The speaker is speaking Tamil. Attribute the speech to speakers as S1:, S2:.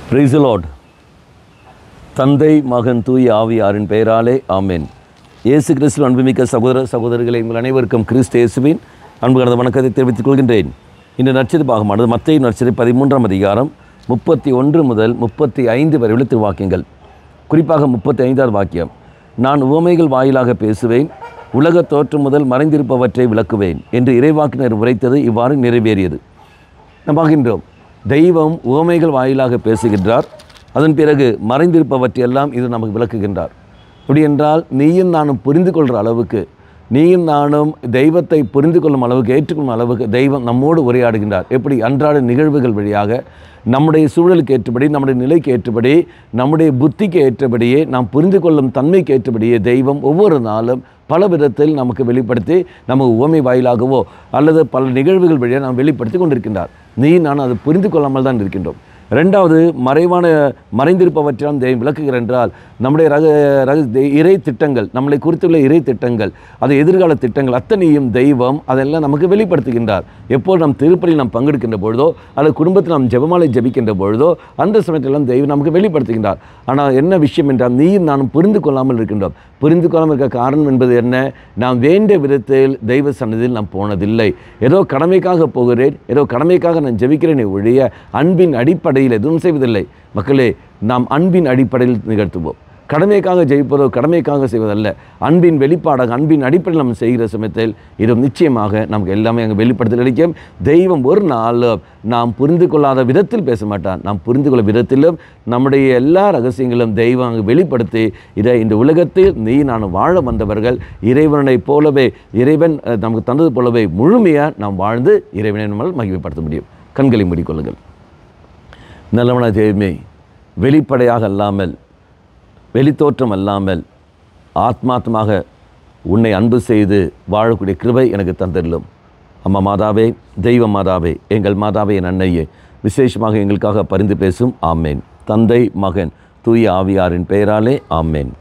S1: Praise the Lord. தந்தை மகன் தூய ஆவியாரின் பெயராலே ஆமென். இயேசு கிறிஸ்துவின் அன்புமிக்க சகோதர சகோதரிகளை உங்கள் அனைவருக்கும் கிறிஸ்து இயேசுவின் அன்பு கலந்த வணக்கத்தை தெரிவித்துக் கொள்கின்றேன். இந்த நற்செய்தி பாகமானது மத்தேயு நற்செய்தி 13ஆம் அதிகாரம் 31 முதல் 35 வரை உள்ள திருவாக்கியங்கள். குறிப்பாக 35வது வாக்கியம், நான் உவமைகள் வாயிலாக பேசுவேன், உலக தோற்றம் முதல் மறைந்திருப்பவற்றை விளக்குவேன் என்று இறைவாக்கினர் உரைத்தது இவ்வாறு நிறைவேறியது. நாம் பார்க்கின்றோம், தெய்வம் உவமைகள் வாயிலாக பேசுகின்றார், அதன் பிறகு மறைந்திருப்பவற்றையெல்லாம் இது நமக்கு விளக்குகின்றார். அப்படி என்றால் நீயும் நானும் புரிந்து கொள்கிற அளவுக்கு, நீயும் நானும் தெய்வத்தை புரிந்து கொள்ளும் அளவுக்கு, ஏற்றுக்கொள்ளும் அளவுக்கு தெய்வம் நம்மோடு உரையாடுகின்றார். எப்படி? அன்றாட நிகழ்வுகள் வழியாக நம்முடைய சூழலுக்கு ஏற்றபடி, நம்முடைய நிலைக்கு ஏற்றபடி, நம்முடைய புத்திக்கு ஏற்றபடியே, நாம் புரிந்து கொள்ளும் தன்மைக்கு ஏற்றபடியே தெய்வம் ஒவ்வொரு நாளும் பல விதத்தில் நமக்கு வெளிப்படுத்தி, நம்ம உவமை வாயிலாகவோ அல்லது பல நிகழ்வுகள் வழியாக நாம் வெளிப்படுத்தி கொண்டிருக்கின்றார். நான் அதை புரிந்து கொள்ளாமல் தான் இருக்கின்றோம். ரெண்டாவது, மறைந்திருப்பவற்றால் தெய்வம் விளக்குகிற என்றால் நம்முடைய இறை திட்டங்கள், நம்மளை குறித்துள்ள இறை திட்டங்கள், அது எதிர்கால திட்டங்கள் அத்தனையும் தெய்வம் அதெல்லாம் நமக்கு வெளிப்படுத்துகின்றார். எப்போது நம் திருப்பலியில் நாம் பங்கெடுக்கின்ற பொழுதோ அல்லது குடும்பத்தில் நாம் ஜெபமாலை ஜபிக்கின்ற பொழுதோ அந்த சமயத்திலாம் தெய்வம் நமக்கு வெளிப்படுத்துகின்றார். ஆனால் என்ன விஷயம் என்றால் நீயும் நானும் புரிந்து கொள்ளாமல் இருக்கின்றோம். புரிந்து கொள்ளாமல் இருக்க காரணம் என்பது என்ன? நாம் வேண்டிய விதத்தில் தெய்வ சன்னதியில் நாம் போனதில்லை. ஏதோ கடமைக்காக போகிறேன், ஏதோ கடமைக்காக நான் ஜெபிக்கிறேனே ஒழிய அன்பின் அடிப்படையில் எதுவும் செய்வதில்லை. மக்களே, நாம் அன்பின் அடிப்படையில் நிகழ்த்துவோம். கடமைக்காக ஜெயிப்பதோ கடமைக்காக செய்வதல்ல, அன்பின் வெளிப்பாடாக அன்பின் அடிப்படையில் நம்ம செய்கிற சமயத்தில் இது நிச்சயமாக நமக்கு எல்லாமே அங்கே வெளிப்படுத்தல் கிடைக்கும். தெய்வம் ஒரு நாள் நாம் புரிந்து கொள்ளாத விதத்தில் பேச மாட்டான். நாம் புரிந்து கொள்ள விதத்திலும் நம்முடைய எல்லா ரகசியங்களும் தெய்வம் அங்கே வெளிப்படுத்தி, இதை இந்த உலகத்தில் நான் வாழ வந்தவர்கள் இறைவனை போலவே, இறைவன் நமக்கு தந்தது போலவே முழுமையாக நாம் வாழ்ந்து இறைவனை நம்மால் மகிமைப்படுத்த முடியும். கண்களை மூடிக்கொள்ளுங்கள். நல்லவன தெய்வமே, வெளிப்படையாக அல்லாமல், வெளித்தோற்றம் அல்லாமல் ஆத்மாத்மாக உன்னை அன்பு செய்து வாழக்கூடிய கிருபை எனக்கு தந்திரலும். அம்மா மாதாவே, தெய்வ மாதாவே, எங்கள் மாதாவே, என் அன்னையே, விசேஷமாக எங்களுக்காக பரிந்து பேசும். ஆமேன். தந்தை மகன் தூய ஆவியாரின் பெயராலே ஆமேன்.